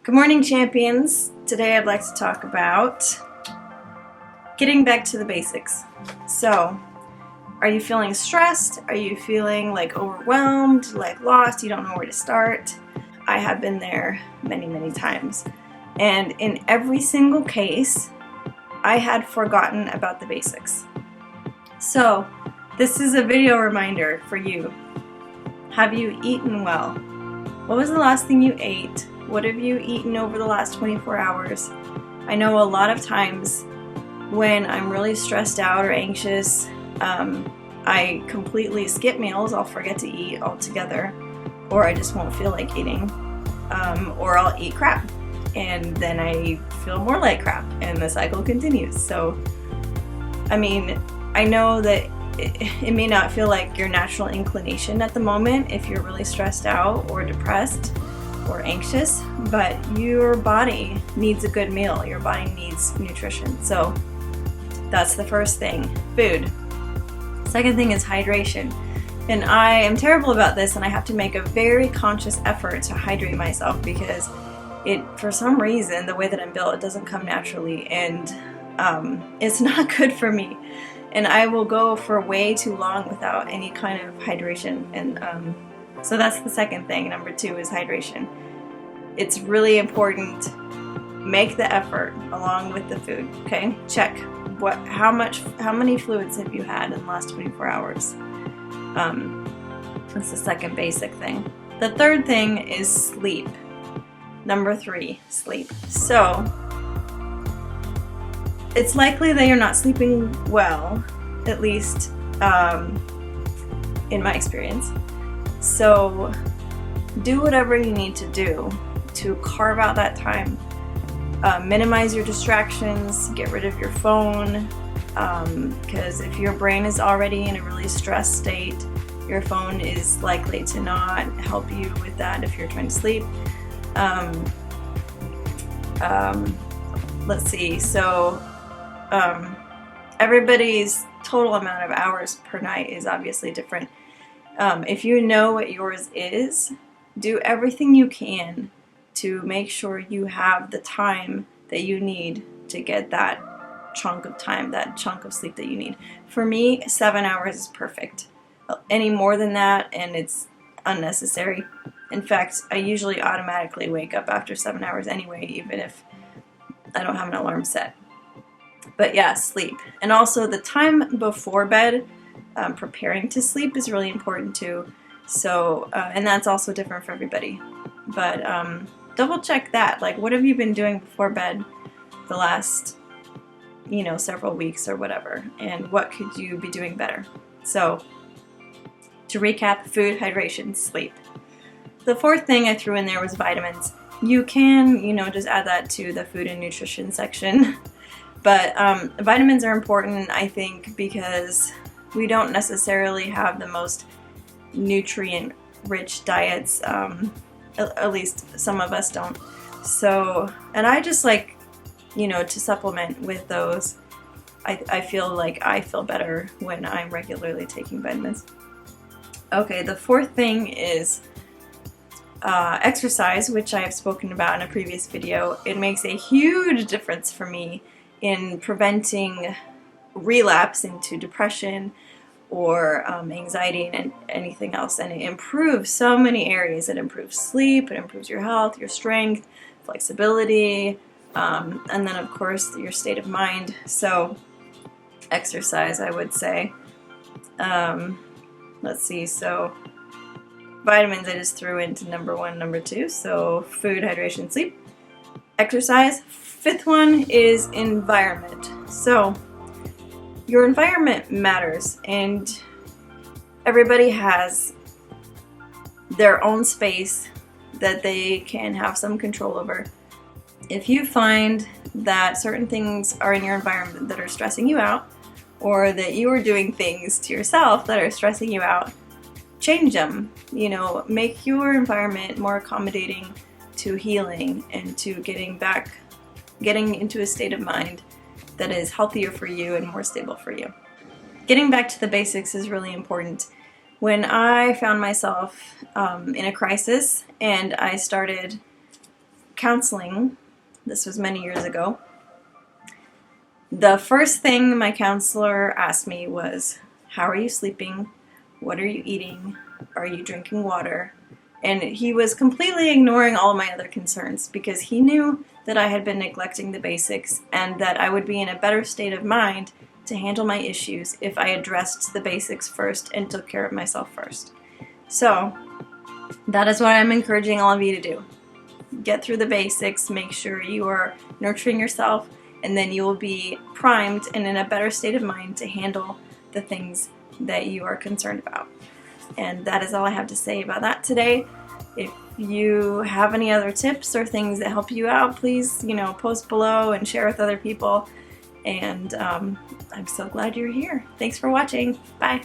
Good morning, champions. Today I'd like to talk about getting back to the basics. So, are you feeling stressed? Are you feeling like overwhelmed, like lost? You don't know where to start? I have been there many, many times. And in every single case, I had forgotten about the basics. So, this is a video reminder for you. Have you eaten well? What was the last thing you ate? What have you eaten over the last 24 hours? I know a lot of times when I'm really stressed out or anxious, I completely skip meals. I'll forget to eat altogether, or I just won't feel like eating, or I'll eat crap, and then I feel more like crap, and the cycle continues. So, I mean, I know that it may not feel like your natural inclination at the moment if you're really stressed out or depressed or anxious, but your body needs a good meal. Your body needs nutrition. So that's the first thing, food. Second thing is hydration. And I am terrible about this, and I have to make a very conscious effort to hydrate myself because for some reason, the way that I'm built, it doesn't come naturally, and it's not good for me. And I will go for way too long without any kind of hydration. And so that's the second thing. Number 2 is hydration. It's really important. Make the effort along with the food. Okay, check how many fluids have you had in the last 24 hours. That's the second basic thing. The third thing is sleep. Number 3, sleep. So it's likely that you're not sleeping well, at least in my experience. So do whatever you need to do to carve out that time. Minimize your distractions, get rid of your phone, because if your brain is already in a really stressed state, your phone is likely to not help you with that if you're trying to sleep. Let's see, so everybody's total amount of hours per night is obviously different. If you know what yours is, do everything you can to make sure you have the time that you need to get that chunk of time, that chunk of sleep that you need. For me, 7 hours is perfect. Any more than that, and it's unnecessary. In fact, I usually automatically wake up after 7 hours anyway, even if I don't have an alarm set. But yeah, sleep. And also the time before bed, preparing to sleep is really important too. So, and that's also different for everybody. But double check that. Like, what have you been doing before bed the last, several weeks or whatever? And what could you be doing better? So, to recap, food, hydration, sleep. The fourth thing I threw in there was vitamins. You can, just add that to the food and nutrition section. But vitamins are important, I think, because we don't necessarily have the most nutrient-rich diets. At least some of us don't. So, and I just like, to supplement with those. I feel like I feel better when I'm regularly taking vitamins. Okay, the fourth thing is exercise, which I have spoken about in a previous video. It makes a huge difference for me in preventing relapse into depression or anxiety and anything else, and it improves so many areas. It improves sleep, it improves your health, your strength, flexibility, and then of course your state of mind. So exercise, I would say. Let's see, so vitamins I just threw into number 1, number 2, so food, hydration, sleep, exercise. Fifth one is environment. So your environment matters, and everybody has their own space that they can have some control over. If you find that certain things are in your environment that are stressing you out, or that you are doing things to yourself that are stressing you out, change them. Make your environment more accommodating to healing and to getting into a state of mind that is healthier for you and more stable for you. Getting back to the basics is really important. When I found myself in a crisis and I started counseling, this was many years ago, the first thing my counselor asked me was, how are you sleeping? What are you eating? Are you drinking water? And he was completely ignoring all my other concerns because he knew that I had been neglecting the basics and that I would be in a better state of mind to handle my issues if I addressed the basics first and took care of myself first. So that is what I'm encouraging all of you to do. Get through the basics, make sure you are nurturing yourself, and then you will be primed and in a better state of mind to handle the things that you are concerned about. And that is all I have to say about that today. If you have any other tips or things that help you out, please, post below and share with other people. And I'm so glad you're here. Thanks for watching. Bye.